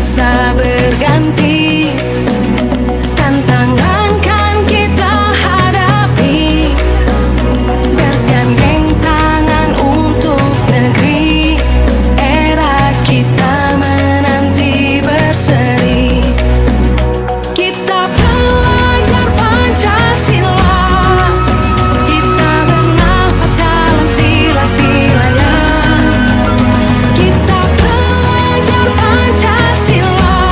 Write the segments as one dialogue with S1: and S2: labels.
S1: masa berganti, tantangan kan kita hadapi, bergandeng tangan untuk negeri, era kita menanti berseri. Kita belajar Pancasila, kita bernafas dalam sila-silanya. Kita belajar Pancasila,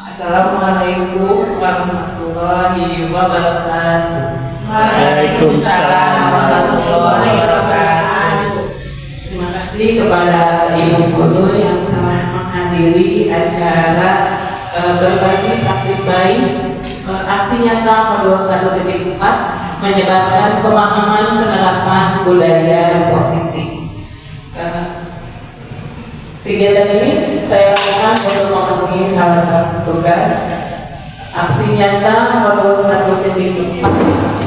S2: Assalamualaikum warahmatullahi wabarakatuh.
S3: Waalaikumsalam warahmatullahi wabarakatuh.
S2: Terima kasih kepada Ibu Guru yang telah menghadiri acara berbagi praktik baik aksi nyata modul 1.4 menyebarkan pemahaman penerapan budaya positif. Kegiatan ini saya lakukan untuk memenuhi salah satu tugas aksi nyata modul 1.4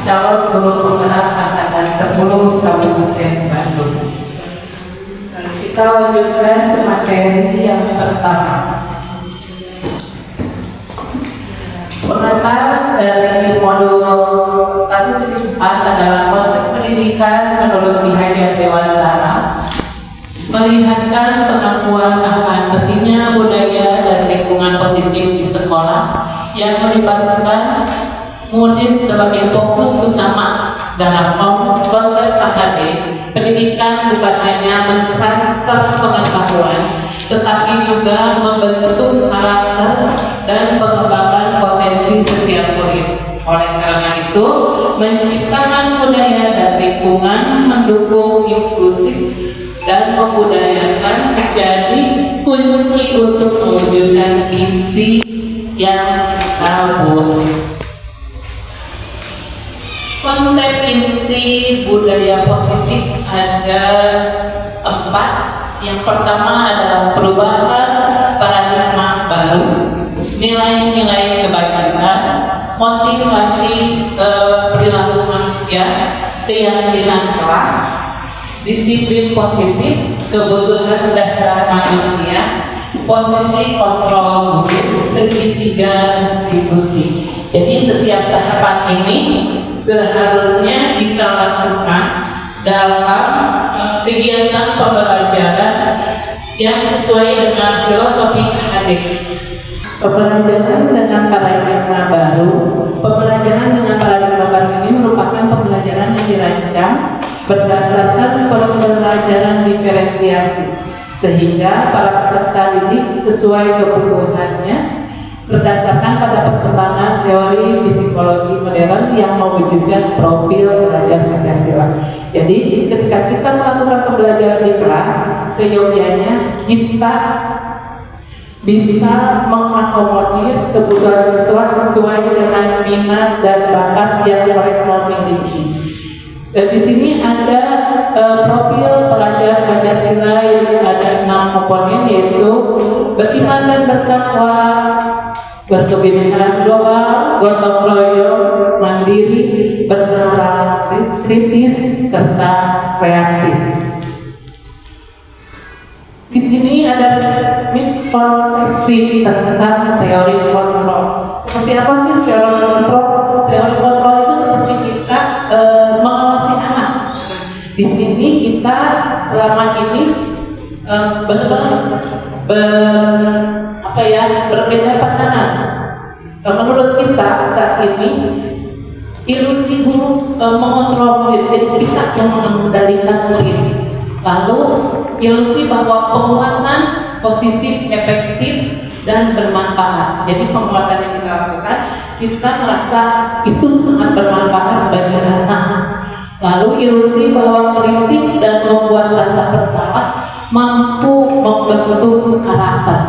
S2: calon guru penggerak angkatan 10 Kabupaten Bandung. Kita lanjutkan ke materi yang pertama. Pengantar dari modul 1.4 adalah konsep pendidikan menurut Ki Hajar Dewantara, melihatkan pengakuan akan pentingnya budaya dan lingkungan positif di sekolah yang melibatkan murid sebagai fokus utama dalam konsep PHD. Pendidikan bukan hanya mentransfer pengetahuan, tetapi juga membentuk karakter dan pengembangan potensi setiap murid. Oleh karena itu, menciptakan budaya dan lingkungan mendukung inklusif dan membudayakan menjadi kunci untuk mewujudkan visi yang kita buat. Konsep inti budaya positif ada 4. Yang pertama adalah perubahan paradigma baru, nilai-nilai kebaikan, motivasi perilaku manusia, keyakinan kelas, disiplin positif, kebutuhan dasar manusia, posisi kontrol guru, segitiga institusi. Jadi setiap tahapan ini seharusnya kita lakukan dalam kegiatan pembelajaran yang sesuai dengan filosofi akademik. Pembelajaran dengan paradigma baru, pembelajaran dengan paradigma baru ini merupakan pembelajaran yang dirancang berdasarkan pembelajaran diferensiasi, sehingga para peserta didik sesuai kebutuhannya berdasarkan pada perkembangan teori psikologi modern yang mewujudkan profil belajar Pancasila. Jadi ketika kita melakukan pembelajaran di kelas, seyogyanya kita bisa mengakomodir kebutuhan siswa sesuai dengan minat dan bakat yang mereka miliki. Dan di sini ada profil pelajar Pancasila yang ada 6 komponen, yaitu beriman dan bertakwa, berkebinekaan global, gotong royong, mandiri, bernalar kritis, serta kreatif. Di sini ada miskonsepsi tentang teori kontrol. Seperti apa sih teori kontrol? Teori kontrol itu seperti kita mengawasi anak. Di sini kita selama ini berbeda pandangan. Menurut kita saat ini ilusi guru mengontrol murid, jadi kita yang mengendalikan murid. Lalu ilusi bahwa penguatan positif, efektif, dan bermanfaat. Jadi penguatan yang kita lakukan, kita merasa itu sangat bermanfaat bagi anak. Lalu ilusi bahwa kritik dan membuat rasa bersalah mampu membentuk karakter.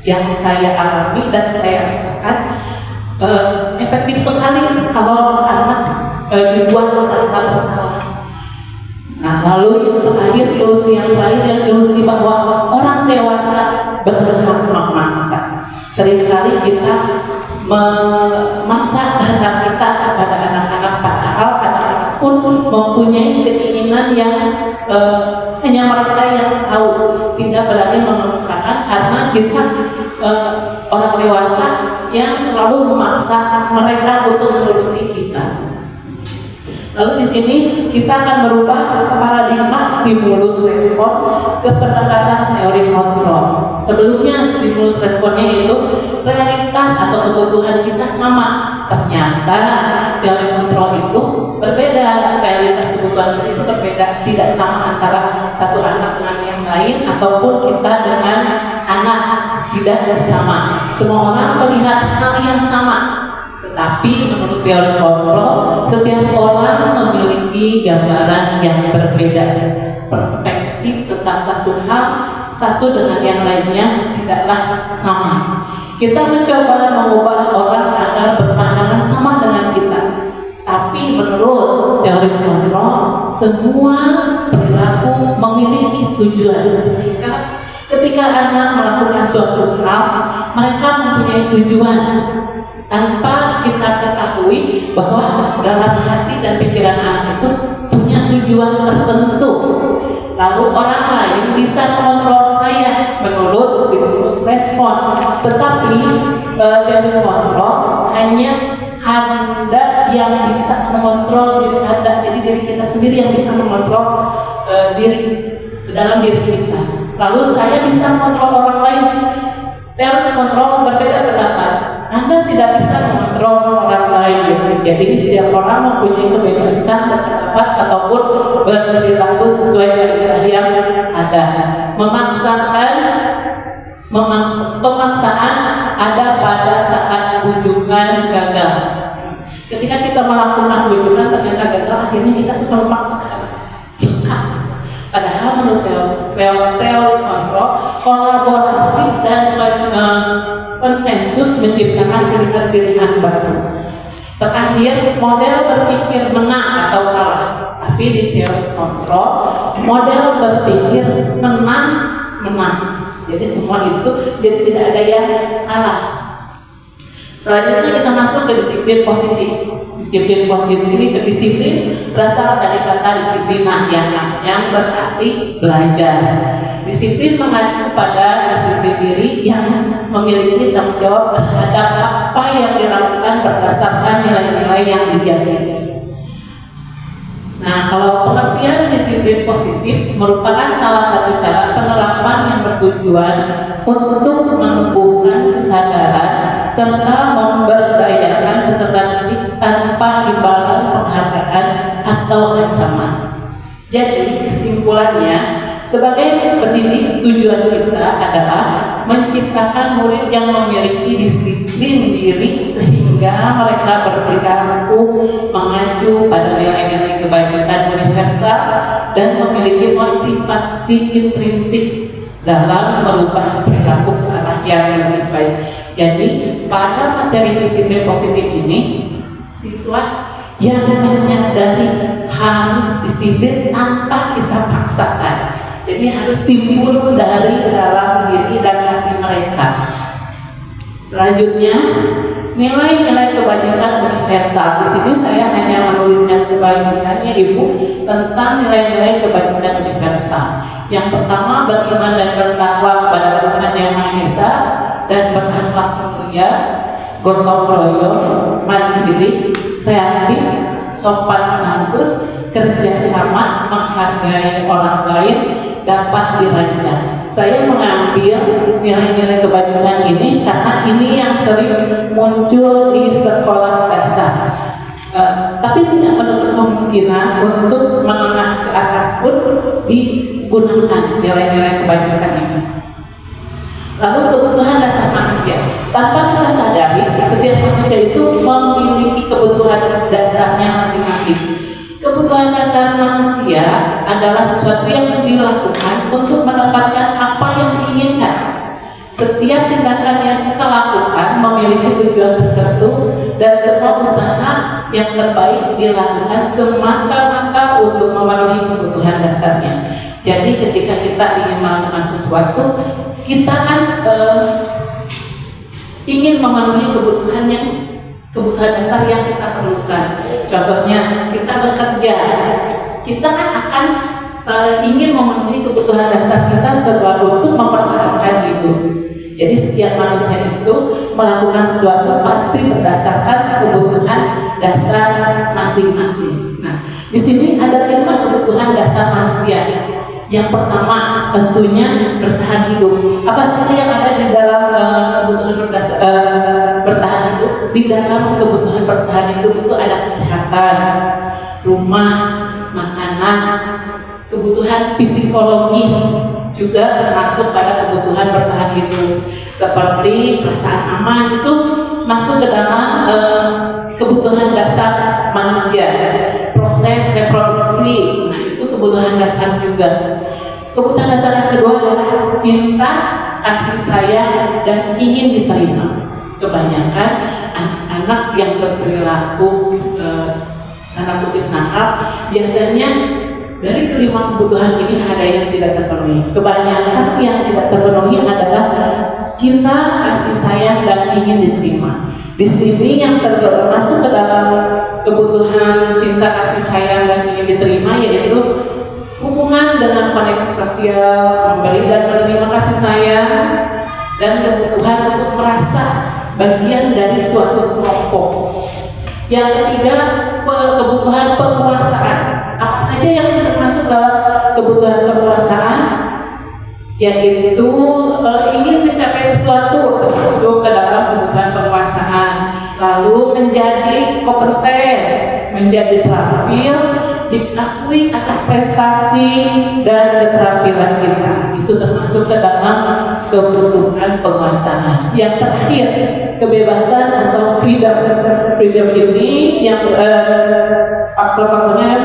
S2: Yang saya alami dan saya rasakan efektif sekali kalau anak dibuat merasa bersalah. Nah, lalu yang terakhir, ilusi yang terakhir yang ilusi bahwa orang dewasa berhak memaksa. Seringkali kita memaksa kehendak kita kepada anak-anak, padahal anak-anak pun mempunyai keinginan yang hanya mereka yang tahu, tidak berani mengemukakan karena kita orang dewasa yang terlalu memaksa mereka untuk menuruti kita. Lalu di sini kita akan merubah paradigma stimulus respon ke pendekatan teori kontrol. Sebelumnya stimulus responnya itu realitas atau kebutuhan kita sama. Ternyata teori kontrol itu berbeda. Realitas kebutuhan kita itu berbeda, tidak sama antara satu anak dengan yang lain ataupun kita dengan anak. tidak sama. Semua orang melihat hal yang sama, tetapi menurut teori kontrol, setiap orang memiliki gambaran yang berbeda. Perspektif tentang satu hal satu dengan yang lainnya tidaklah sama. Kita mencoba mengubah orang agar berpandangan sama dengan kita, tapi menurut teori kontrol, semua perilaku memiliki tujuan. Ketika anak melakukan suatu hal, mereka mempunyai tujuan tanpa kita ketahui bahwa dalam hati dan pikiran anak itu punya tujuan tertentu. Lalu orang lain bisa mengontrol saya menurut stimulus respon, tetapi teori kontrol hanya Anda yang bisa mengontrol diri Anda. Jadi diri kita sendiri yang bisa mengontrol diri dalam diri kita. Lalu saya bisa mengontrol orang lain. Teori kontrol berbeda pendapat. Anda tidak bisa mengontrol orang lain. Jadi setiap orang mempunyai kebebasan berpendapat ataupun berperilaku sesuai dengan yang ada. Pemaksaan ada pada saat bujukan gagal. Ketika kita melakukan bujukan ternyata gagal, akhirnya kita suka memaksakan. Padahal menurut teori kontrol, kolaborasi dan konsensus menciptakan pilihan-pilihan baru. Terakhir, model berpikir menang atau kalah. Tapi di teori kontrol, model berpikir menang. Jadi semua itu jadi tidak ada yang kalah. Selanjutnya kita masuk ke disiplin positif. Disiplin berasal dari kata disiplinah yang berarti belajar. Disiplin mengacu pada disiplin diri yang memiliki tanggung jawab terhadap apa yang dilakukan berdasarkan nilai-nilai yang diyakini. Nah, kalau pengertian disiplin positif merupakan salah satu cara penerapan yang bertujuan untuk menumbuhkan kesadaran serta memberdayakan peserta didik tanpa imbalan penghargaan atau ancaman. Jadi kesimpulannya, sebagai pendidik tujuan kita adalah menciptakan murid yang memiliki disiplin diri sehingga mereka berperilaku mengacu pada nilai-nilai kebajikan universal dan memiliki motivasi intrinsik dalam merubah perilaku ke arah yang lebih baik. Jadi pada materi disiplin positif ini, siswa yang menyadari harus disiplin tanpa kita paksakan. Jadi harus timbul dari dalam diri dan hati mereka. Selanjutnya, nilai-nilai kebajikan universal. Di sini saya hanya menuliskan sebagiannya Ibu tentang nilai-nilai kebajikan universal. Yang pertama, beriman dan bertakwa kepada Tuhan Yang Maha Esa dan berakhlak mulia, gotong royong, mandiri, kreatif, sopan santun, kerjasama, menghargai orang lain, dapat dirancang. Saya mengambil nilai-nilai kebajikan ini karena ini yang sering muncul di sekolah dasar. Tapi tidak menutup kemungkinan untuk menengah ke atas pun digunakan nilai-nilai kebajikan ini. Lalu kebutuhan dasar manusia. Tanpa kita sadari, setiap manusia itu memiliki kebutuhan dasarnya masing-masing. Kebutuhan dasar manusia adalah sesuatu yang dilakukan untuk mendapatkan apa yang diinginkan. Setiap tindakan yang kita lakukan memiliki tujuan tertentu dan semua usaha yang terbaik dilakukan semata-mata untuk memenuhi kebutuhan dasarnya. Jadi ketika kita ingin melakukan sesuatu, kita kan ingin memenuhi kebutuhan dasar yang kita perlukan. Contohnya kita bekerja, kita kan akan ingin memenuhi kebutuhan dasar kita sebab untuk mempertahankan hidup. Jadi setiap manusia itu melakukan sesuatu pasti berdasarkan kebutuhan dasar masing-masing. Nah, di sini ada 5 kebutuhan dasar manusia. Yang pertama tentunya bertahan hidup. Apa saja yang ada di dalam kebutuhan bertahan hidup? Di dalam kebutuhan bertahan hidup itu ada kesehatan, rumah, makanan, kebutuhan psikologis juga termasuk pada kebutuhan bertahan hidup. seperti perasaan aman itu masuk ke dalam kebutuhan dasar manusia. Proses reproduksi, nah itu kebutuhan dasar juga. Kebutuhan dasar yang kedua adalah cinta, kasih sayang, dan ingin diterima. Kebanyakan anak-anak yang berperilaku tanda kutip nakal, biasanya dari kelima kebutuhan ini ada yang tidak terpenuhi. Kebanyakan yang tidak terpenuhi adalah cinta, kasih sayang, dan ingin diterima. Di sini yang termasuk ke dalam kebutuhan cinta, kasih sayang, dan ingin diterima yaitu hubungan dengan koneksi sosial, memberi dan menerima kasih sayang, dan kebutuhan untuk merasa bagian dari suatu kelompok. Yang ketiga, kebutuhan penguasaan. Apa saja yang termasuk dalam kebutuhan penguasaan? Yaitu ingin mencapai sesuatu, termasuk ke dalam kebutuhan penguasaan. Lalu menjadi kompeten, menjadi terampil, diakui atas prestasi dan keterampilan kita. Itu termasuk ke dalam kebutuhan penguasaan. Yang terakhir, kebebasan atau freedom. Freedom ini yang faktor-faktornya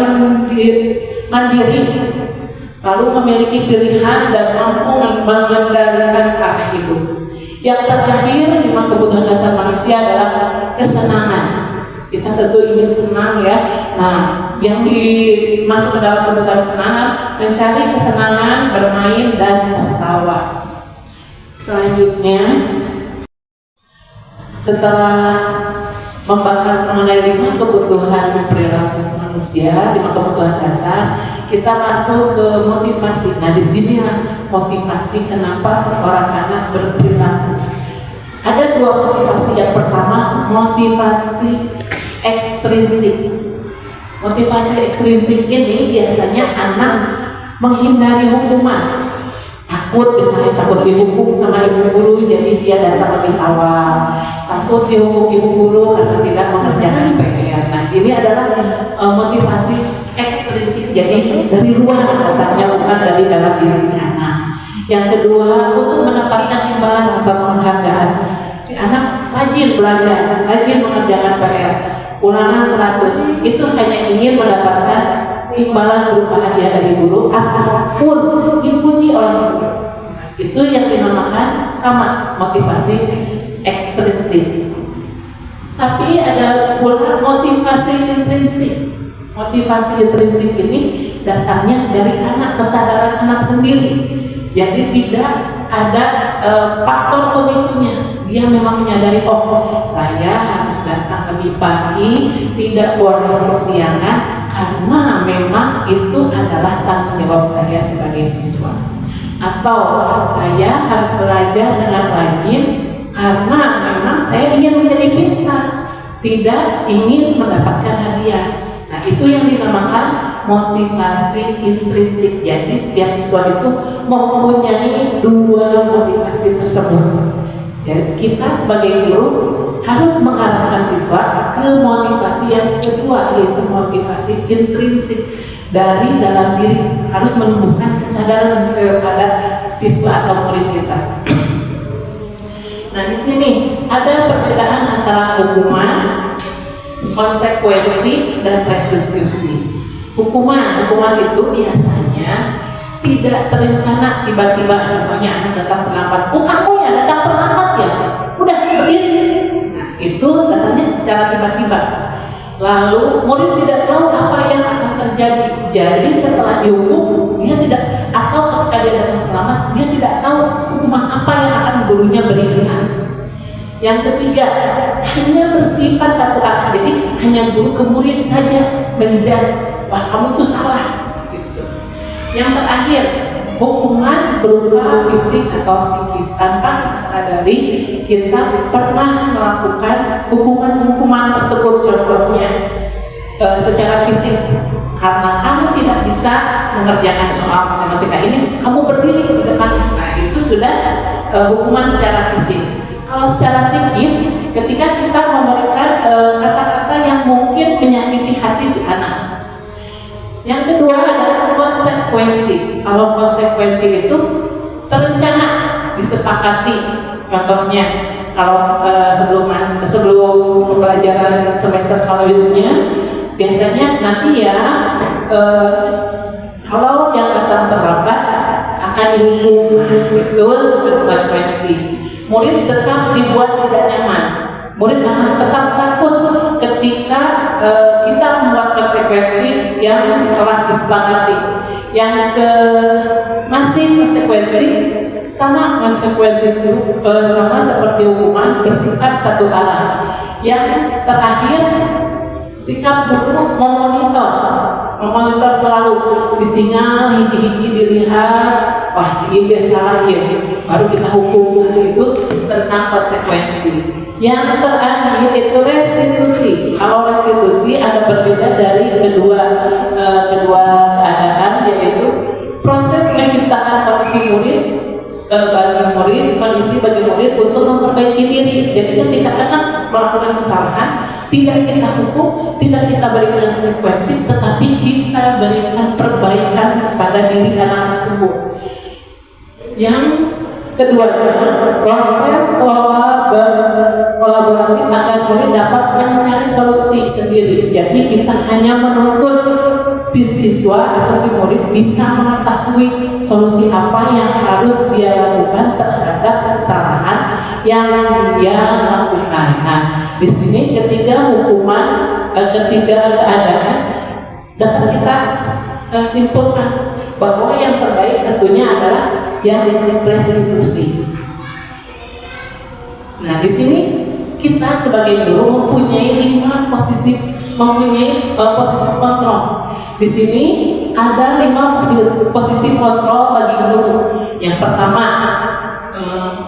S2: mandiri, lalu memiliki pilihan dan mampu mengendalikan arah hidup. Yang terakhir, 5 kebutuhan dasar manusia adalah kesenangan. Kita tentu ingin senang ya. Nah, yang dimasuk ke dalam kebutuhan kesenangan, mencari kesenangan, bermain, dan tertawa. Selanjutnya, setelah membahas mengenai 5 kebutuhan perilaku manusia, 5 kebutuhan dasar, kita masuk ke motivasi. Nah, disinilah motivasi kenapa seorang anak berperilaku. Ada 2 motivasi. Yang pertama, motivasi ekstrinsik. Motivasi ekstrinsik ini biasanya anak menghindari hukuman. Takut, misalnya takut dihukum sama ibu guru, jadi dia datang lebih awal. Takut dihukum ibu guru karena tidak mengerjakan PR. Nah, ini adalah motivasi ekstrinsik, jadi dari luar datangnya, bukan dari dalam diri si anak. Yang kedua, untuk mendapatkan imbalan atau penghargaan. Si anak rajin belajar, rajin mengerjakan PR, ulangan 100, itu hanya ingin mendapatkan imbalan berupa hadiah dari guru ataupun dipuji oleh guru. Itu yang dinamakan sama motivasi ekstrinsik. Tapi ada pula motivasi intrinsik. Motivasi intrinsik ini datangnya dari anak, kesadaran anak sendiri. Jadi tidak ada faktor pemicunya. Dia memang menyadari, oh saya harus datang lebih pagi, tidak boleh kesiangan, karena memang itu adalah tanggung jawab saya sebagai siswa. Atau saya harus belajar dengan rajin karena memang saya ingin menjadi pintar, tidak ingin mendapatkan hadiah. Nah, itu yang dinamakan motivasi intrinsik. Jadi setiap siswa itu mempunyai 2 motivasi tersebut. Jadi kita sebagai guru harus mengarahkan siswa ke motivasi yang kedua, yaitu motivasi intrinsik dari dalam diri, harus menumbuhkan kesadaran kepada siswa atau murid kita. Nah, di sini ada perbedaan antara hukuman, konsekuensi, dan restitusi. Hukuman itu biasanya tidak terencana, tiba-tiba contohnya anak datang terlambat, oh kamu ya datang terlambat ya, udah berdiri. Nah, itu datangnya secara tiba-tiba, lalu murid tidak tahu apa yang akan terjadi. Jadi setelah dihukum dia tidak, atau ketika dia datang terlambat dia tidak tahu hukuman apa yang akan gurunya berikan. Yang ketiga, hanya bersifat satu arah, jadi hanya guru ke murid saja menjudge, wah kamu itu salah gitu. Yang terakhir, hukuman berupa fisik atau psikis. Tanpa kita sadari, kita pernah melakukan hukuman-hukuman tersebut. Contohnya secara fisik, karena kamu tidak bisa mengerjakan soal matematika ini, kamu berdiri di depan. Nah, itu sudah hukuman secara fisik. Kalau secara psikis, ketika kita memberikan kata-kata yang mungkin menyakiti hati si anak. Yang kedua adalah konsekuensi. Kalau konsekuensi itu terencana, disepakati, Contohnya, kalau sebelum pembelajaran semester selanjutnya, biasanya nanti ya kalau yang datang terlambat akan dihukum. Itu konsekuensi. Murid tetap dibuat tidak nyaman. Murid akan tetap takut ketika kita membuat konsekuensi yang telah disepakati. Yang masih konsekuensi sama konsekuensi itu sama seperti hukuman bersifat satu arah. Yang terakhir, sikap guru memonitor selalu, ditinggal hiji-hiji dilihat, wah si dia salah ya, baru kita hukum. Itu tentang konsekuensi. Yang terakhir itu restitusi. Kalau restitusi ada berbeda dari kedua keadaan, yaitu proses menciptakan kondisi bagi murid untuk memperbaiki diri. Jadi ketika anak melakukan kesalahan, tidak kita hukum, tidak kita berikan konsekuensi, tetapi kita berikan perbaikan kepada diri anak tersebut. Yang kedua, proses kolaboratif agar murid dapat mencari solusi sendiri. Jadi kita hanya menuntut si siswa atau si murid bisa mengetahui solusi apa yang harus dia lakukan terhadap kesalahan yang dia lakukan. Nah, di sini ketiga keadaan dapat kita simpulkan bahwa yang terbaik tentunya adalah yang restitusi. Nah, di sini kita sebagai guru mempunyai posisi kontrol. Di sini ada 5 posisi kontrol bagi guru. Yang pertama,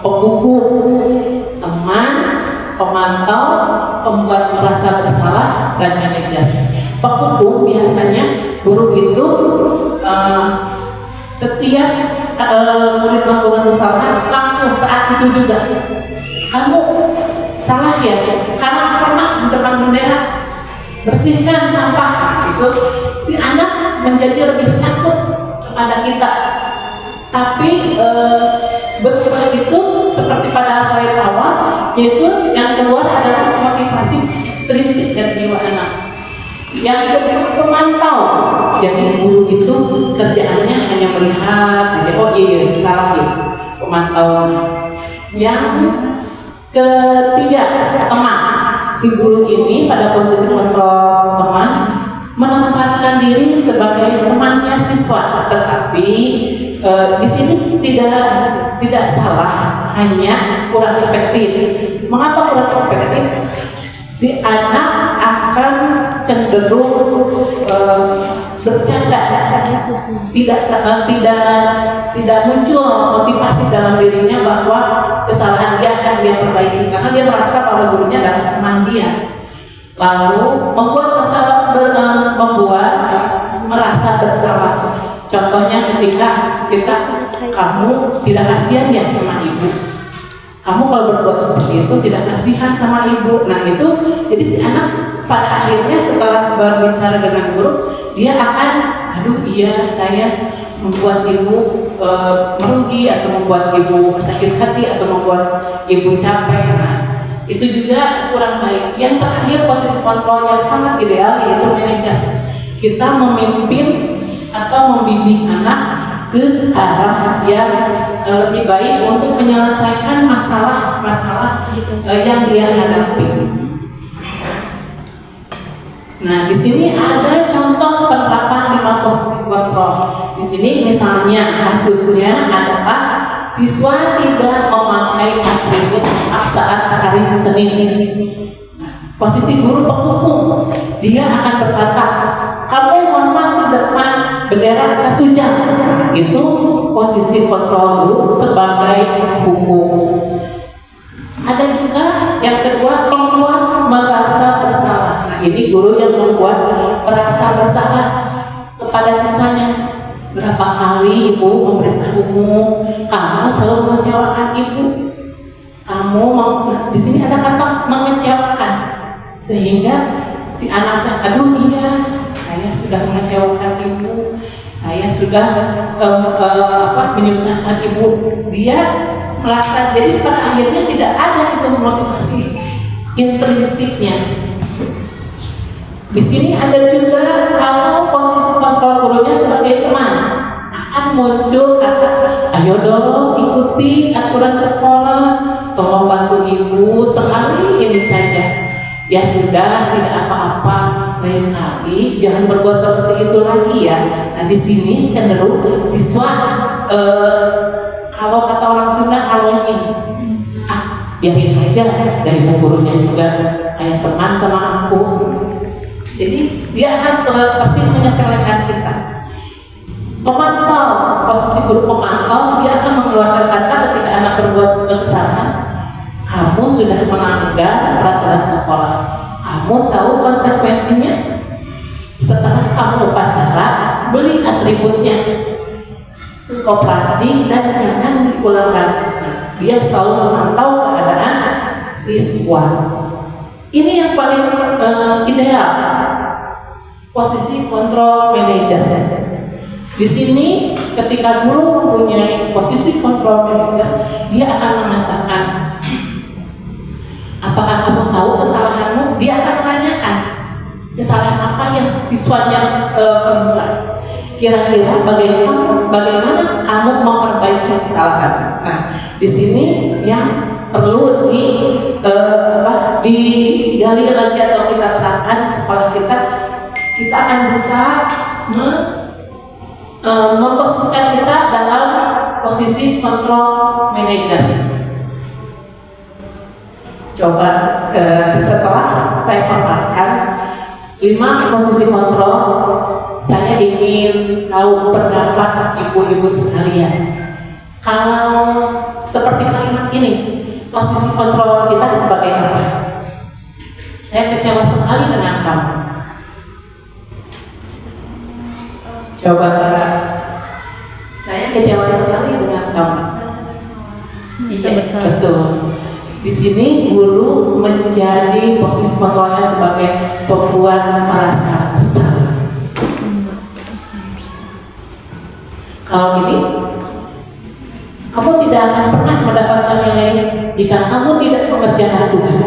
S2: pembuku, teman, pemantau, pembuat merasa bersalah, dan manajer. Pembuku biasanya guru itu setiap murid melakukan kesalahan langsung saat itu juga, kamu salah ya, sekarang pernah di depan bendera bersihkan sampah. Itu si anak menjadi lebih takut kepada kita. Tapi berubah itu seperti pada slide awal, yaitu yang keluar adalah motivasi ekstrinsik dari jiwa anak. Yang kedua, pemantau. Jadi guru itu kerjaannya hanya melihat, oh iya salah ya, pemantau. Yang ketiga, teman. Si guru ini pada posisi kontrol teman menempatkan diri sebagai temannya siswa, tetapi di sini tidak salah, hanya kurang efektif. Mengapa kurang efektif? Si anak akan cenderung bercanda, tidak muncul motivasi dalam dirinya bahwa kesalahan dia akan dia perbaiki, karena dia merasa bahwa gurunya adalah teman dia. Lalu membuat merasa bersalah. Contohnya ketika kamu tidak kasihan ya sama ibu, kamu kalau berbuat seperti itu tidak kasihan sama ibu. Nah itu, jadi si anak pada akhirnya setelah berbicara dengan guru, dia akan, aduh iya saya membuat ibu merugi, atau membuat ibu sakit hati, atau membuat ibu capek. Nah, itu juga kurang baik. Yang terakhir, posisi kontrol yang sangat ideal yaitu manajer. Kita memimpin atau membimbing anak ke arah yang lebih baik untuk menyelesaikan masalah-masalah yang dia hadapi. Nah, di sini ada contoh penerapan 5 posisi kontrol. Di sini misalnya kasusnya adalah siswa tidak memakai atribut saat hari Senin. Posisi guru penghukum, dia akan berkata, kamu hormat di depan bendera 1 jam. Nah, itu posisi kontrol guru sebagai hukum. Ada juga yang kedua, membuat merasa bersalah. Nah, ini guru yang membuat merasa bersalah kepada siswanya. Berapa kali ibu memberitahumu, kamu selalu mengecewakan ibu. Di sini ada kata mengecewakan, sehingga si anaknya, aduh iya, saya sudah mengecewakan ibu, saya sudah menyusahkan ibu. Dia merasa, jadi pada akhirnya tidak ada itu motivasi intrinsiknya. Di sini ada juga kalau posisi kontrol gurunya sebagai teman akan muncul kata, ayo dong ikuti aturan sekolah, tolong bantu ibu sekali ini saja. Ya sudah, tidak apa-apa, lain kali jangan berbuat seperti itu lagi ya. Nah di sini cenderung siswa kalau kata orang Sunda alonyin, biarin aja, dari ibu gurunya juga kayak teman sama aku. Jadi dia akan seperti menyepelekan kita. Pemantau, posisi guru pemantau, dia akan mengeluarkan kata ketika anak berbuat kesalahan. Kamu sudah melanggar peraturan sekolah. Kamu tahu konsekuensinya? Setelah kamu upacara, beli atributnya, koperasi, dan jangan diulangkan. Dia selalu memantau keadaan siswa. Ini yang paling ideal, posisi kontrol manajer. Di sini ketika guru mempunyai posisi kontrol manajer, dia akan mengatakan, apakah kamu tahu kesalahanmu? Dia akan menanyakan kesalahan apa yang siswanya perbuat. Kira-kira bagaimana kamu memperbaiki kesalahan? Nah, di sini yang perlu digali lagi atau kita terapkan di sekolah kita akan berusaha memposisikan kita dalam posisi kontrol manager. Coba setelah saya paparkan 5 posisi kontrol, saya ingin tahu pendapat ibu-ibu sekalian. Kalau seperti kalimat ini, posisi kontrol kita sebagai apa? Saya kecewa sekali dengan kamu. Coba, saya kecewa sekali dengan kamu. Iya, betul. Di sini guru menjadi posisi kontrolnya sebagai pembuat merasa bersalah. Kalau gini, kamu tidak akan pernah mendapatkan nilai jika kamu tidak mengerjakan tugas.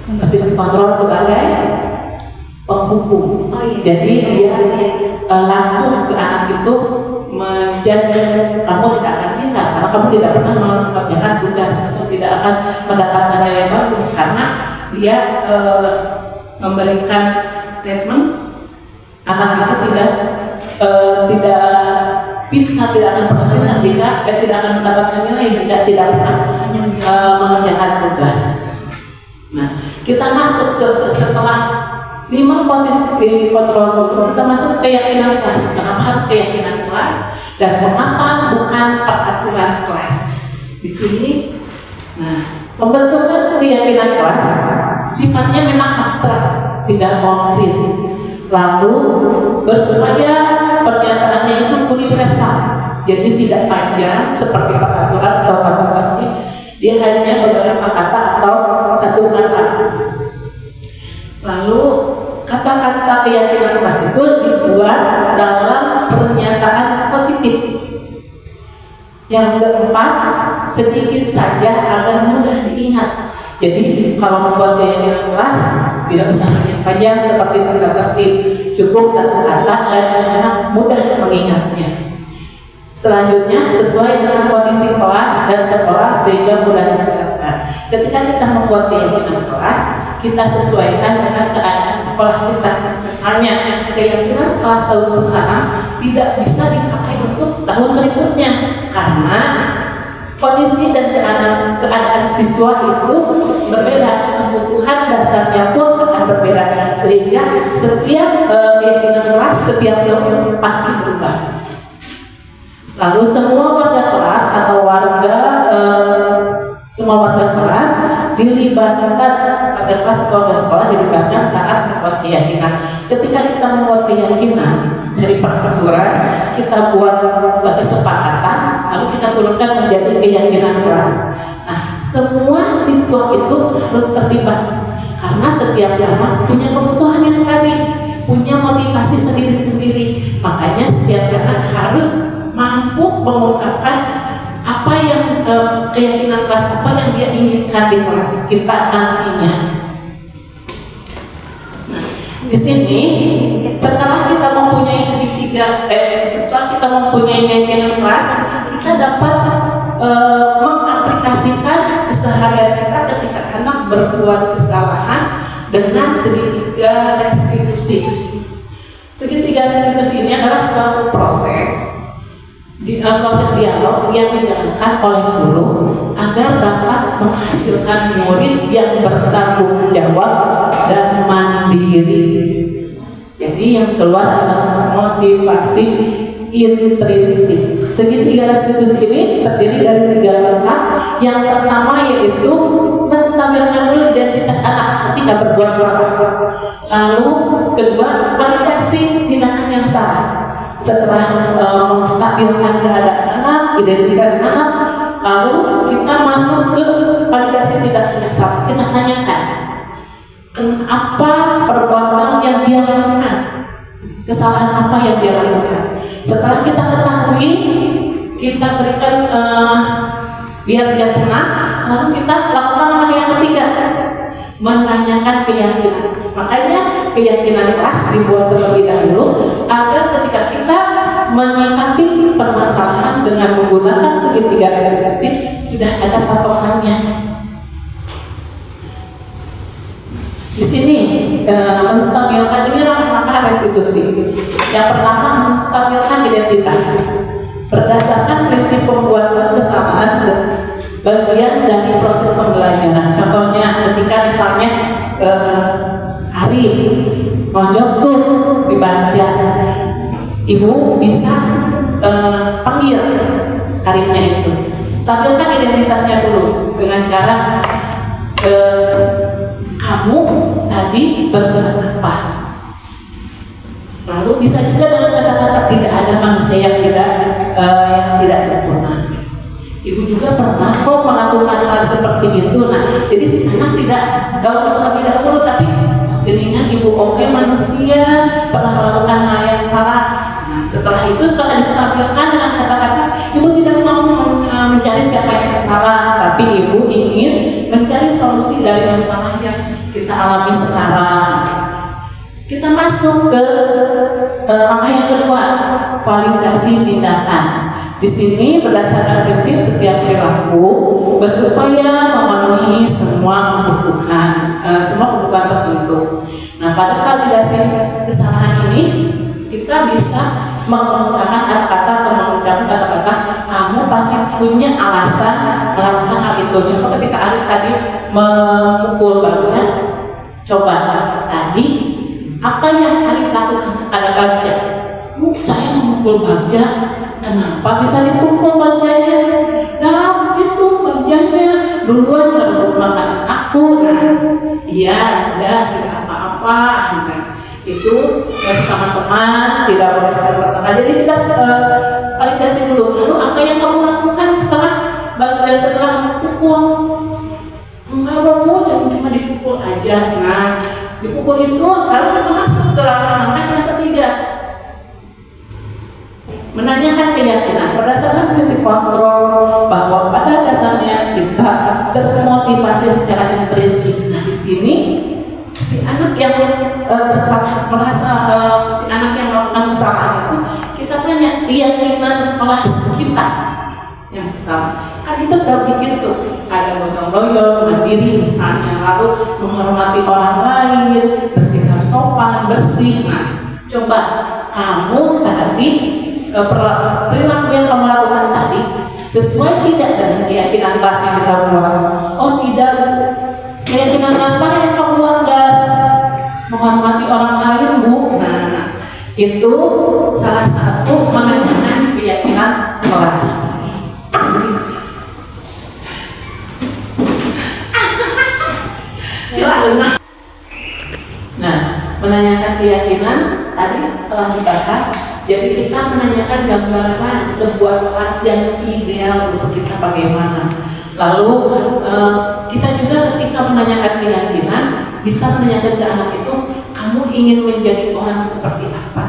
S2: Posisi kontrol sebagai penghukum. Jadi dia langsung ke anak itu menjudge, kamu tidak akan pintar karena kamu tidak pernah mengerjakan tugas, atau tidak akan mendapatkan nilai bagus karena dia memberikan statement anak itu tidak pintar, tidak akan pintar jika tidak akan mendapatkan nilai jika tidak pernah mengerjakan tugas. Nah, kita masuk setelah 5 posisi kontrol dulu, kita masuk keyakinan kelas. Kenapa harus keyakinan kelas dan mengapa bukan peraturan kelas? Di sini, nah, pembentukan keyakinan kelas sifatnya memang abstrak, tidak konkret. Lalu berupaya pernyataannya itu universal, jadi tidak panjang seperti peraturan atau kata pasti. Dia hanya beberapa kata atau satu kata. Lalu kata-kata keyakinan kelas itu dibuat dalam pernyataan positif. Yang keempat, sedikit saja agar mudah diingat. Jadi kalau membuat keyakinan kelas tidak usah panjang seperti tata tertib, cukup satu kata dan mudah mengingatnya. Selanjutnya, sesuai dengan kondisi kelas dan sekolah sehingga mudah diterapkan. Ketika kita membuat keyakinan kelas, kita sesuaikan dengan keadaan sekolah kita. Misalnya, keyakinan kelas tahun sekarang tidak bisa dipakai untuk tahun berikutnya karena kondisi dan keadaan siswa itu berbeda, kebutuhan dasarnya pun akan berbeda, sehingga setiap keyakinan kelas setiap tahun pasti berubah. Lalu semua warga kelas atau semua warga kelas dilibatkan pada kelas atau sekolah dilibatkan saat membuat keyakinan. Ketika kita membuat keyakinan dari peraturan, kita buat kesepakatan, lalu kita turunkan menjadi keyakinan kelas. Nah, semua siswa itu harus terlibat karena setiap anak punya kebutuhan yang tadi, punya motivasi motivasi sendiri-sendiri. Makanya setiap anak harus mampu mengungkapkan apa yang keyakinan kelas apa yang dia inginkan di kelas kita nantinya. Nah, di sini setelah kita mempunyai segitiga, setelah kita mempunyai keyakinan kelas, kita dapat mengaplikasikan keseharian kita ketika anak berbuat kesalahan dengan segitiga restitusi. Segitiga restitusi ini adalah suatu proses dialog yang dijalankan oleh guru agar dapat menghasilkan murid yang bertanggung jawab dan mandiri. Jadi yang keluar adalah motivasi intrinsik. Segitiga restitusi ini terdiri dari 3 langkah. Yang pertama yaitu menstabilkan dulu identitas anak ketika berbuat salah. Lalu kedua, validasi tindakan yang salah. Setelah menstabilkan keadaan anak, identitas anak, lalu kita masuk ke validasi tindakan yang salah. Kita tanyakan apa perbuatan yang dia lakukan, kesalahan apa yang dia lakukan. Setelah kita ketahui, kita berikan biar dia tenang, lalu kita lakukan langkah yang ketiga, menanyakan keyakinan. Makanya keyakinan kelas dibuat terlebih dahulu agar ketika kita menyikapi permasalahan dengan menggunakan segitiga restitusi sudah ada patokannya. Di sini menstabilkan ini langkah-langkah restitusi. Yang pertama, menstabilkan identitas. Berdasarkan prinsip pembuatan kesalahan bagian dari proses pembelajaran. Contohnya ketika misalnya hari ngonjok tuh dibaca, ibu bisa panggil harinya itu. Stabilkan identitasnya dulu dengan cara kamu tadi berbuat apa. Lalu bisa juga dengan kata-kata tidak ada manusia yang tidak sempurna. Ibu juga pernah kok melakukan hal seperti itu. Nah, jadi si anak tidak terlebih dahulu, tapi geningan ibu oke manusia pernah melakukan hal yang salah. Nah, setelah itu setelah distabilkan dengan kata-kata, ibu tidak mau mencari siapa yang salah, tapi ibu ingin mencari solusi dari masalah yang kita alami sekarang. Kita masuk ke langkah yang kedua, validasi tindakan. Di sini berdasarkan prinsip setiap perilaku berupaya memenuhi semua kebutuhan tertentu. Nah, pada validasi kesalahan ini kita bisa mengungkapkan kata-kata atau mengucapkan kata-kata kamu pasti punya alasan melakukan hal itu. Contoh ketika Arif tadi memukul Bagja, coba tadi apa yang Arif lakukan kepada Bagja? Saya memukul Bagja. Kenapa bisa dipukul bagjanya? Nah, itu bagjanya duluan merebut makanan aku. Nah, iya, tidak apa-apa. Misalnya itu sesama teman, tidak boleh saling bertengkar. Jadi kita validasi dulu. Lalu apa yang kamu lakukan setelah dipukul? Enggak, bapak, jangan cuma dipukul aja. Nah, dipukul itu lalu kita masuk ke langkah yang ketiga. Menanyakan keyakinan berdasarkan prinsip kontrol bahwa pada dasarnya kita termotivasi secara intrinsik. Nah, di sini si anak yang si anak yang melakukan kesalahan itu kita tanya keyakinan kelas kita yang pertama. Kan kita sudah bikin tuh ada gotong royong, mandiri misalnya, lalu menghormati orang lain, bersikap sopan, bersih. Nah, coba kamu tadi perilaku yang kamu lakukan tadi sesuai tidak dengan keyakinan kelas yang kita buat? Oh tidak, keyakinan kelas mana yang kamu langgar? Menghormati orang lain, Bu. Nah, itu salah satu mengenai keyakinan kelas. Nah, menanyakan keyakinan tadi setelah dibahas. Jadi kita menanyakan gambaran sebuah kelas yang ideal untuk kita bagaimana. Lalu kita juga ketika menanyakan keyakinan bisa menanyakan ke anak itu, kamu ingin menjadi orang seperti apa?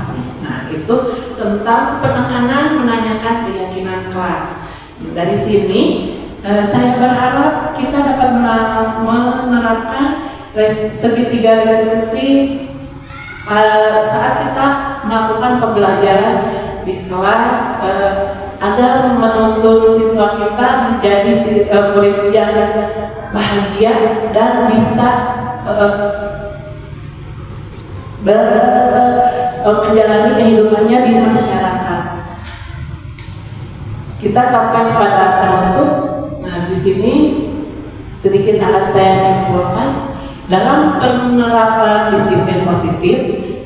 S2: itu tentang penekanan menanyakan keyakinan kelas. Dari sini saya berharap kita dapat menerapkan segitiga restitusi saat kita melakukan pembelajaran di kelas agar menuntun siswa kita menjadi murid yang bahagia dan bisa menjalani kehidupannya di masyarakat. Kita sampai pada penutup. Nah, di sini sedikit akan saya simpulkan. Dalam penerapan disiplin positif,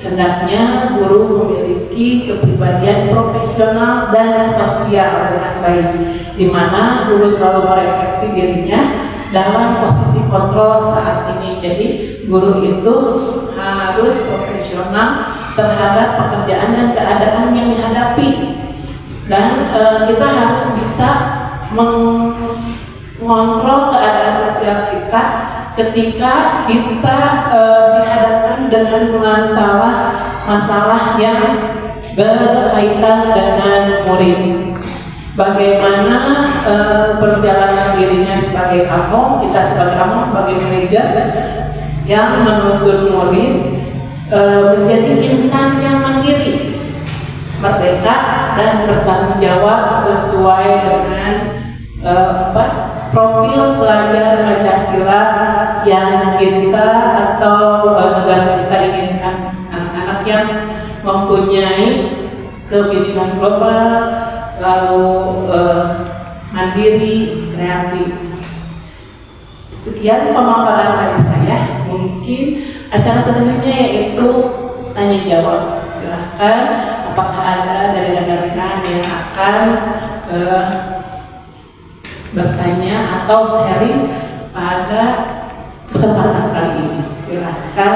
S2: hendaknya guru memiliki kepribadian profesional dan sosial dengan baik, di mana guru selalu merefleksi dirinya dalam posisi kontrol saat ini. Jadi guru itu harus profesional terhadap pekerjaan dan keadaan yang dihadapi, dan kita harus bisa mengontrol keadaan sosial kita ketika kita dihadapkan dengan masalah yang berkaitan dengan murid. Bagaimana perjalanan dirinya sebagai among, kita sebagai among, sebagai manajer yang menuntun murid menjadi insan yang mandiri, merdeka dan bertanggung jawab sesuai dengan profil pelajar Pancasila yang kita atau negara kita inginkan. Anak-anak yang mempunyai kebinekaan global, lalu mandiri, kreatif. Sekian pemaparan dari saya. Mungkin acara selanjutnya yaitu tanya jawab. Silahkan, apakah ada dari rekan-rekan yang akan bertanya atau sharing pada kesempatan kali ini. Silahkan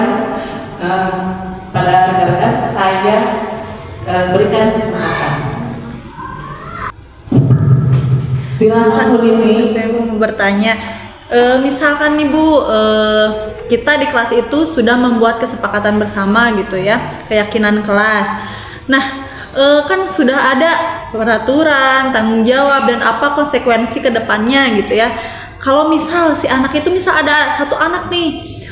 S2: pada rekan-rekan saya berikan kesempatan. Silakan Bu Lini.
S4: Saya mau bertanya, misalkan nih Bu, kita di kelas itu sudah membuat kesepakatan bersama gitu ya, keyakinan kelas. Nah, kan sudah ada peraturan, tanggung jawab dan apa konsekuensi ke depannya gitu ya. Kalau misal si anak itu ada satu anak nih,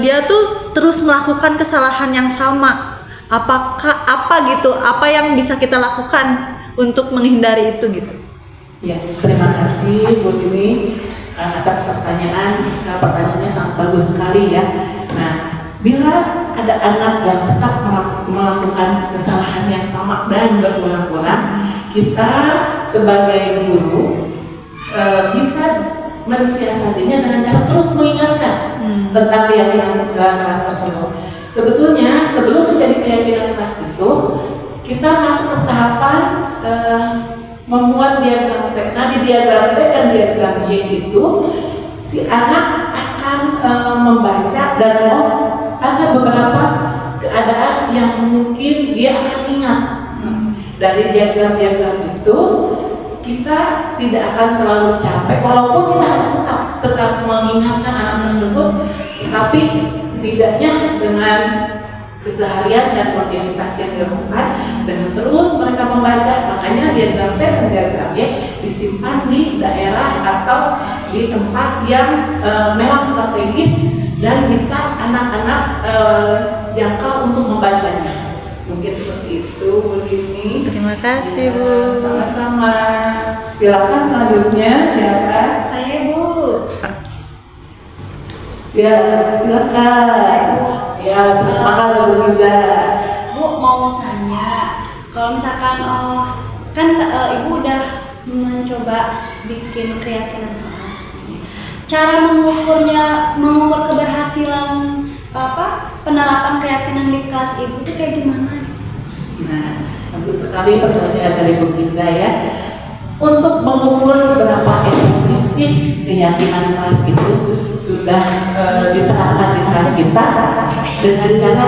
S4: dia tuh terus melakukan kesalahan yang sama, apa yang bisa kita lakukan untuk menghindari itu gitu?
S2: Ya, terima kasih Bu Lini atas pertanyaan. Pertanyaannya sangat bagus sekali ya. Nah, bila ada anak yang tetap melakukan kesalahan yang sama dan berulang-ulang, kita sebagai guru bisa mensiasatinya dengan cara terus mengingatkan tentang keyakinan kelas tersebut. Sebetulnya sebelum menjadi keyakinan kelas itu, kita masuk ke tahapan membuat diagram T. Nah, di diagram T dan diagram Y itu si anak akan membaca dan ada beberapa keadaan yang mungkin dia akan ingat. Dari diagram-diagram itu kita tidak akan terlalu capek, walaupun kita harus tetap mengingatkan anak tersebut, tapi setidaknya dengan keseharian dan rutinitas yang dilakukan dengan terus mereka membaca. Makanya diagram T dan diagram Y disimpan di daerah atau di tempat yang memang strategis dan bisa anak-anak jangkau untuk membacanya. Mungkin seperti itu Bu Lini.
S4: Terima kasih Bu.
S2: Sama-sama. Silakan selanjutnya, silakan.
S5: Saya Bu.
S2: Ya, silakan. Ya, terima kasih Bu Liza.
S5: Bu mau tanya, kalau misalkan kan Ibu udah mencoba bikin keyakinan kelas. Cara mengukur keberhasilan penerapan keyakinan di kelas Ibu itu kayak gimana?
S2: Nah, bagus sekali pertanyaan dari Bu Liza ya. Untuk mengukur seberapa efektif sih keyakinan kelas itu sudah diterapkan di kelas kita dengan cara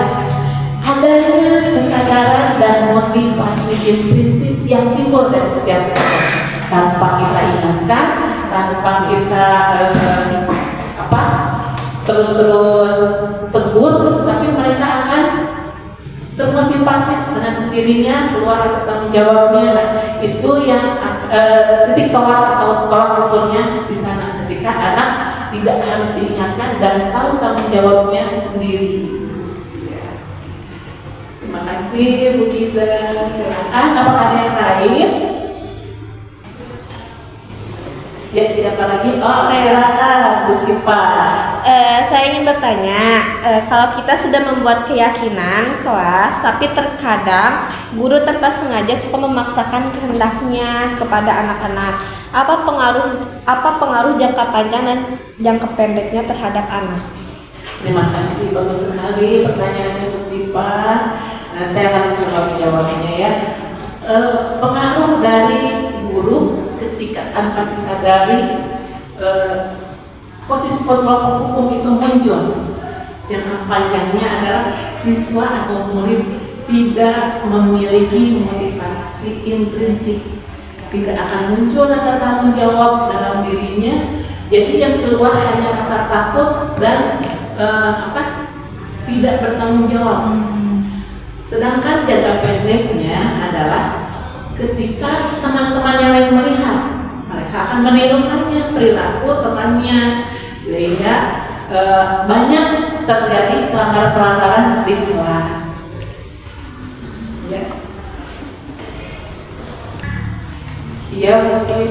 S2: adanya kesadaran dan motivasi intrinsik yang timbul dari setiap siswa tanpa kita ingatkan, tanpa kita terus tegur, tapi mereka akan termotivasi termotivasi dengan sendirinya keluar rasa tanggung jawabnya. Nah, itu yang titik tolak atau tolak ukurnya di sana ketika anak tidak harus diingatkan dan tahu tanggung jawabnya sendiri. Ya. Terima kasih Bu Kiza. Silakan, apakah ada yang lain? Ya, siapa lagi? Oh, silakan Bu Sipa.
S6: Saya ingin bertanya, kalau kita sudah membuat keyakinan kelas, tapi terkadang guru tanpa sengaja suka memaksakan kehendaknya kepada anak-anak, apa pengaruh jangka panjang dan jangka pendeknya terhadap anak?
S2: Terima kasih, bagus sekali pertanyaannya Bu Sipa. Nah, saya akan mencoba menjawabnya ya. Pengaruh dari guru ketika tanpa disadari posisi kelompok hukum itu muncul, jangka panjangnya adalah siswa atau murid tidak memiliki motivasi intrinsik, tidak akan muncul rasa tanggung jawab dalam dirinya. Jadi yang keluar hanya rasa takut dan tidak bertanggung jawab. Sedangkan jangka pendeknya adalah ketika teman-teman yang lain melihat, mereka akan menirukannya perilaku temannya, sehingga banyak terjadi pelanggaran-pelanggaran di kelas. Ya, ya mungkin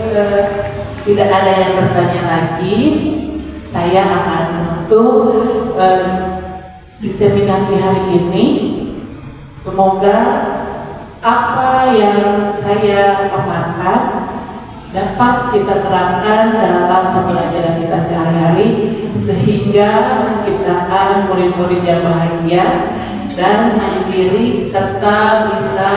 S2: tidak ada yang bertanya lagi. Saya akan menutup diseminasi hari ini. Semoga apa yang saya paparkan dapat kita terapkan dalam pembelajaran kita sehari-hari sehingga menciptakan murid-murid yang bahagia dan mandiri serta bisa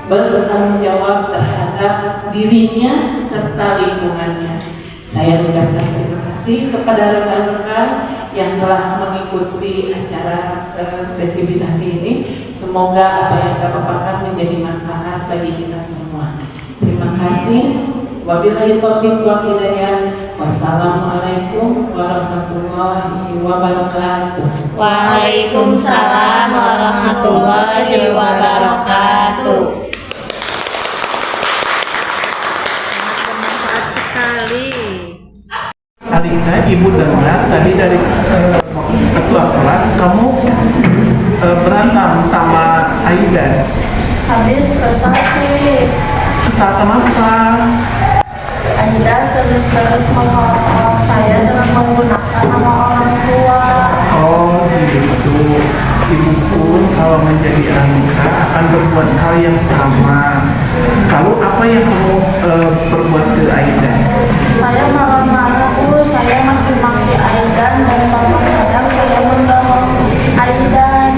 S2: bertanggung jawab terhadap dirinya serta lingkungannya. Saya ucapkan terima kasih kepada rekan-rekan yang telah mengikuti acara diseminasi ini. Semoga apa yang saya paparkan menjadi manfaat bagi kita semua. Terima kasih. Wabillahi taufiq wal hidayah. Wassalamualaikum warahmatullahi wabarakatuh.
S6: Waalaikumsalam warahmatullahi wabarakatuh.
S4: Bermanfaat sekali.
S3: Alika, ibu dengar tadi dari ketua kelas kamu berantem sama Aida.
S7: Habis kesal sih,
S3: Kesal kenapa?
S7: Aida terus mengolok saya dengan menggunakan nama orang tua.
S3: Oh gitu. Ibu pun kalau menjadi Alika akan berbuat hal yang sama. Kalau apa yang kamu perbuat ke Aida?
S7: Saya marah-marah, saya maki-maki Aidan dan bapak saya mendorong Aidan.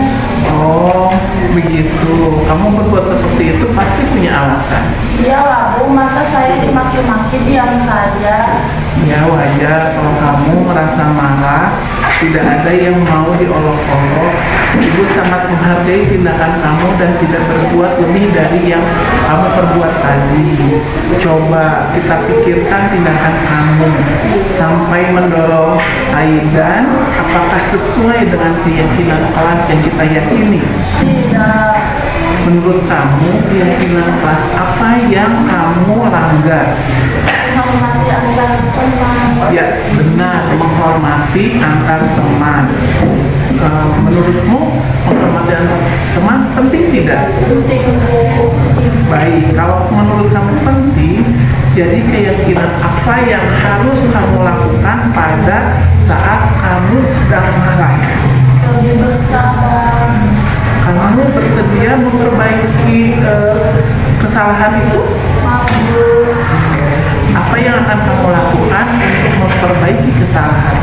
S3: Oh begitu. Kamu berbuat seperti itu pasti punya alasan.
S7: Iyalah Bu, masa saya dimaki-maki diam saja.
S3: Ya wajar kalau kamu merasa marah, tidak ada yang mau diolok-olok. Ibu sangat menghargai tindakan kamu dan tidak berbuat lebih dari yang kamu perbuat tadi. Coba kita pikirkan tindakan kamu sampai mendorong Aidan, apakah sesuai dengan keyakinan kelas yang kita yakini?
S7: Tidak.
S3: Menurut kamu keyakinan kelas apa yang kamu langgar?
S7: Menghormati antar teman.
S3: Ya benar, menghormati antar teman. Menurutmu menghormati antar teman penting tidak?
S7: Penting Bu.
S3: Baik, kalau menurut kamu penting, jadi keyakinan apa yang harus kamu lakukan pada saat kamu sedang marah?
S7: Lebih bersabar.
S3: Kamu bersedia memperbaiki kesalahan itu?
S7: Mampu.
S3: Apa yang akan kamu lakukan untuk memperbaiki kesalahan?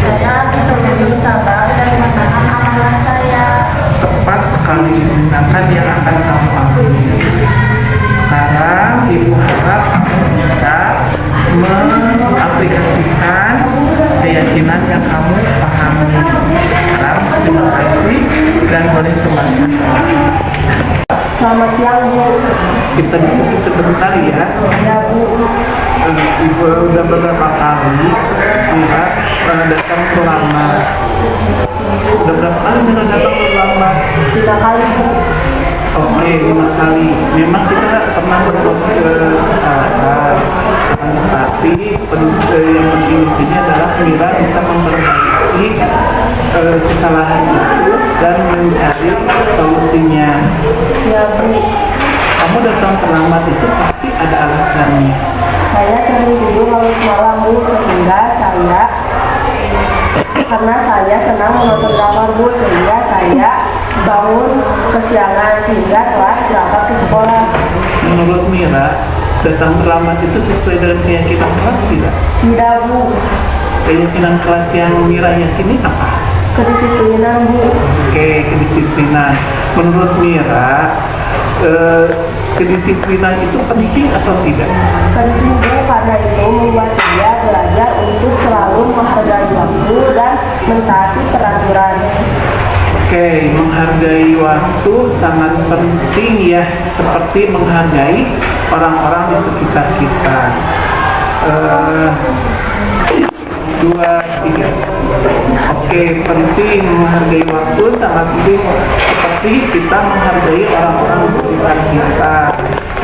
S7: Saya bisa lebih bersabar dan menahan amarah saya.
S3: Tepat sekali tindakan yang akan kamu ambil. Sekarang ibu harap kamu bisa mengaplikasikan keyakinan yang kamu pahami. Sekarang terima kasih dan boleh kembali.
S7: Selamat siang Bu.
S3: Kita diskusi sebentar ya.
S7: Ya Bu.
S3: Ibu udah beberapa kali lihat datang terlambat. Udah berapa kali datang terlambat?
S7: 3 kali Bu.
S3: Oke, 5 kali. Memang kita pernah berbuat kesalahan, tapi yang penting di sini adalah Mira bisa memperbaiki kesalahan itu dan mencari solusinya.
S7: Ya Bu,
S3: Kamu datang terlambat itu pasti ada alasannya.
S7: saya sering tidur larut malam Bu, sehingga karena saya senang menonton drakor Bu, sehingga saya bangun kesiangan sehingga telat berangkat ke sekolah.
S3: Menurut Mira, datang terlambat itu sesuai dengan keyakinan kelas tidak?
S7: Tidak Bu,
S3: Keyakinan kelas yang Mira yakini apa?
S7: kedisiplinan Bu.
S3: Oke, kedisiplinan. Menurut Mira, kedisiplinan itu penting atau tidak?
S7: Penting Bu, karena itu membuat dia belajar untuk selalu menghargai waktu dan mentaati peraturan.
S3: Oke, menghargai waktu sangat penting ya, seperti menghargai orang-orang di sekitar kita. 2, 3. Oke, penting menghargai waktu sangat penting seperti kita menghargai orang-orang di sekitar kita.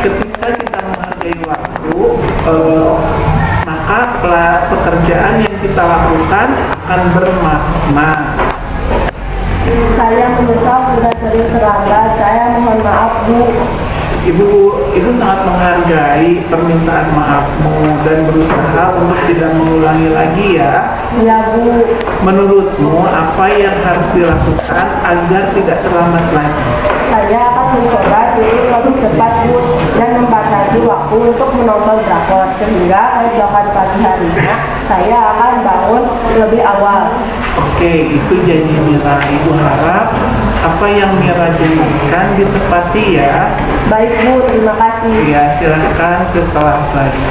S3: Ketika kita menghargai waktu, maka pekerjaan yang kita lakukan akan bermakna.
S7: Saya menyesal sudah sering terlambat. Saya mohon maaf Bu.
S3: Ibu sangat menghargai permintaan maafmu dan berusaha untuk tidak mengulangi lagi ya.
S7: Ya Bu,
S3: Menurutmu apa yang harus dilakukan agar tidak terlambat lagi?
S7: saya akan mencoba tidur lebih cepat Bu dan membatasi waktu untuk menonton drakor, sehingga keesokan pagi harinya saya akan bangun lebih awal.
S3: Oke, itu janji Mira. Ibu harap apa yang Mira janjikan ditepati ya.
S7: Baik Bu, terima kasih.
S3: Ya, silakan ke kelas lagi.